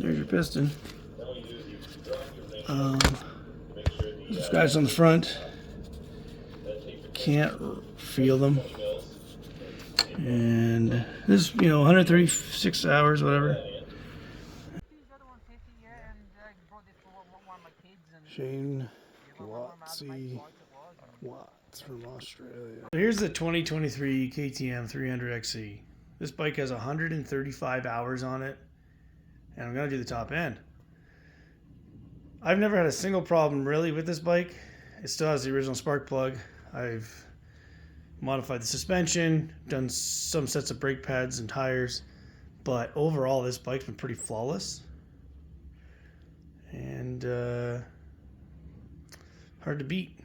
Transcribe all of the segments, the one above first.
There's your piston. Scratch on the front. Can't feel them. And this, 136 hours, whatever. Shane Watts from Australia. So here's the 2023 KTM 300XE. This bike has 135 hours on it, and I'm going to do the top end. I've never had a single problem really with this bike. It still has the original spark plug. I've modified the suspension, done some sets of brake pads and tires, but overall this bike's been pretty flawless. And hard to beat.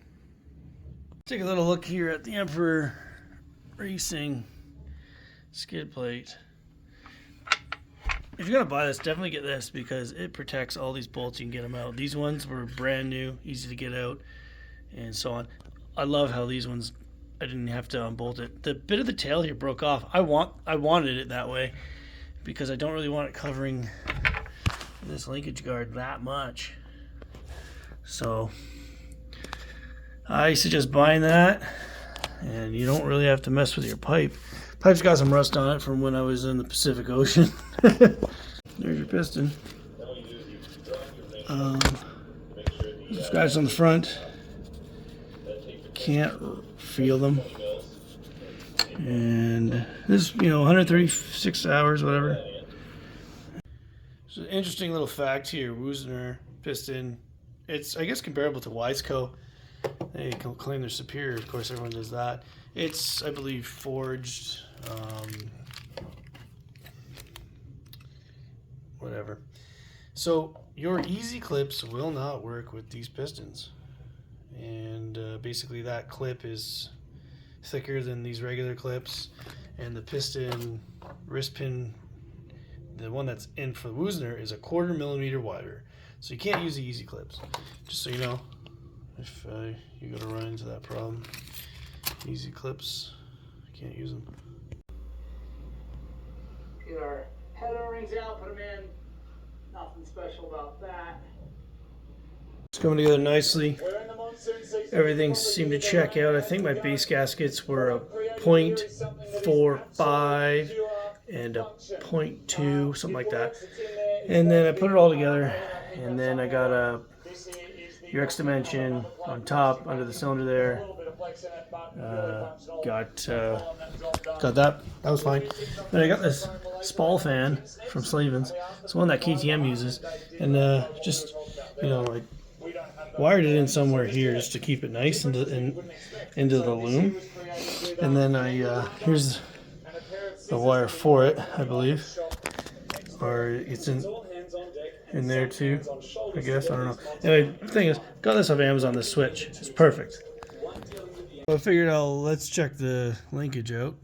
Take a little look here at the Emperor Racing skid plate. If you're going to buy this, definitely get this because it protects all these bolts. You can get them out. These ones were brand new, easy to get out, and so on. I love how these ones, I didn't have to unbolt it. The bit of the tail here broke off. I wanted it that way because I don't really want it covering this linkage guard that much. So I suggest buying that, and you don't really have to mess with your pipe. Pipe's got some rust on it from when I was in the Pacific Ocean. There's your piston. Scratch on the front. Can't feel them. And this, 136 hours, whatever. So interesting little fact here, Woosner piston. It's, I guess, comparable to Wiseco. They claim they're superior. Of course, everyone does that. It's, I believe, forged, whatever. So your easy clips will not work with these pistons. And basically that clip is thicker than these regular clips. And the piston, wrist pin, the one that's in for the Woosner is 1/4 millimeter wider. So you can't use the easy clips. Just so you know, if you're going to run into that problem. Easy clips, can't use them. Get our head O-rings out, put them in. Nothing special about that. It's coming together nicely. Everything seemed to check out. I think my base gaskets were a 0.45 and a 0.2, something like that. And then I put it all together, and then I got your X dimension on top under the cylinder there. Got that. That was fine. Then I got this Spall fan from Slavens. It's one that KTM uses, and just I wired it in somewhere here just to keep it nice into the loom. And then here's the wire for it, I believe, or it's in there too, I guess. I don't know. Anyway, the thing is, got this off Amazon. This switch, it's perfect. I figured let's check the linkage out.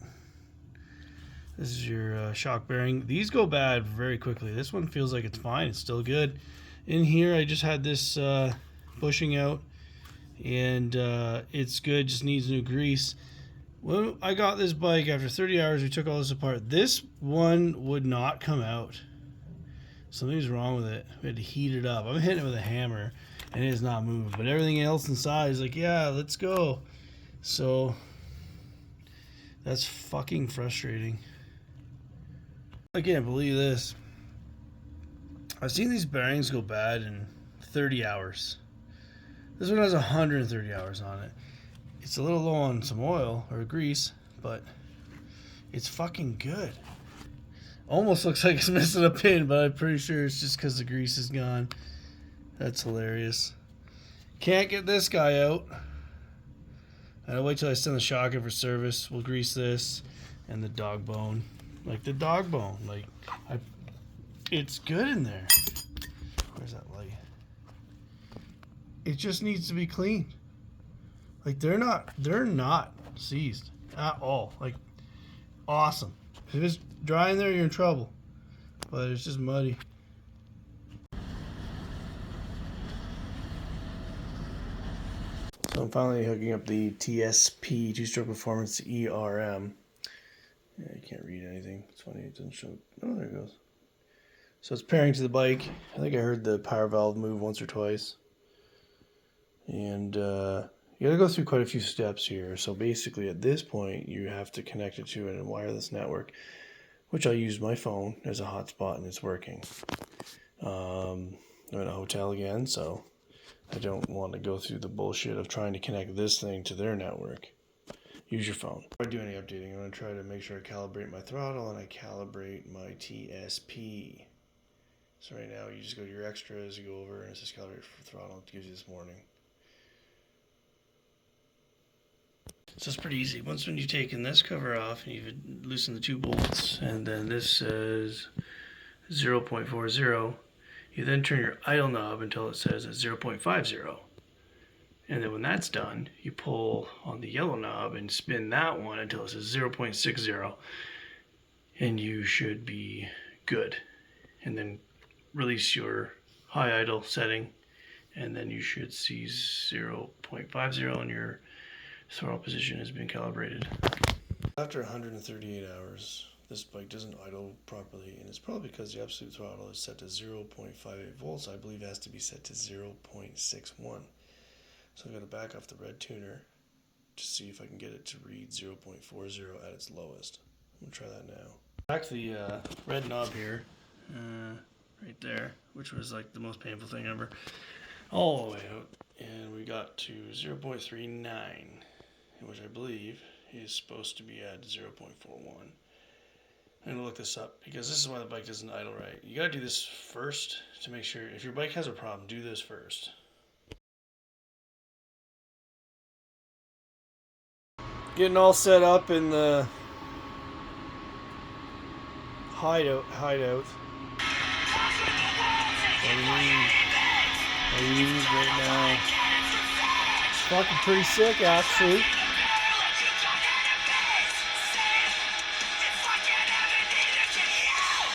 This is your shock bearing. These go bad very quickly. This one feels like it's fine. It's still good. In here, I just had this bushing out, and it's good. Just needs new grease. When I got this bike, after 30 hours, we took all this apart. This one would not come out. Something's wrong with it. We had to heat it up. I'm hitting it with a hammer, and it has not moved. But everything else inside is like, yeah, let's go. So that's fucking frustrating. I can't believe this. I've seen these bearings go bad in 30 hours. This one has 130 hours on it. It's a little low on some oil or grease, but it's fucking good. Almost looks like it's missing a pin, but I'm pretty sure it's just because the grease is gone. That's hilarious. Can't get this guy out. I'll wait till I send the shocker for service. We'll grease this and the dog bone. Like the dog bone. Like, it's good in there. Where's that light? It just needs to be cleaned. Like, they're not seized at all. Like, awesome. If it's dry in there, you're in trouble. But it's just muddy. So I'm finally hooking up the TSP, Two-Stroke Performance ERM. Yeah, I can't read anything. It's funny, it doesn't show. Oh, there it goes. So it's pairing to the bike. I think I heard the power valve move once or twice. And you gotta go through quite a few steps here. So basically at this point, you have to connect it to a wireless network, which I use my phone as a hotspot, and it's working. I'm in a hotel again, so I don't want to go through the bullshit of trying to connect this thing to their network. Use your phone. Before I do any updating, I'm going to try to make sure I calibrate my throttle and I calibrate my TSP. So right now you just go to your extras, you go over and it says calibrate for throttle. It gives you this warning. So it's pretty easy. Once when you've taken this cover off and you've loosened the 2 bolts, and then this says 0.40, you then turn your idle knob until it says it's 0.50. And then when that's done, you pull on the yellow knob and spin that one until it says 0.60. And you should be good. And then release your high idle setting, and then you should see 0.50 and your throttle position has been calibrated. After 138 hours, this bike doesn't idle properly, and it's probably because the absolute throttle is set to 0.58 volts. I believe it has to be set to 0.61. So I'm going to back off the red tuner to see if I can get it to read 0.40 at its lowest. I'm going to try that now. Back to the red knob here, right there, which was like the most painful thing ever, all the way out, and we got to 0.39, which I believe is supposed to be at 0.41. I'm going to look this up because this is why the bike doesn't idle right. You got to do this first to make sure. If your bike has a problem, do this first. Getting all set up in the hideout. I use right now. It's fucking pretty sick, actually.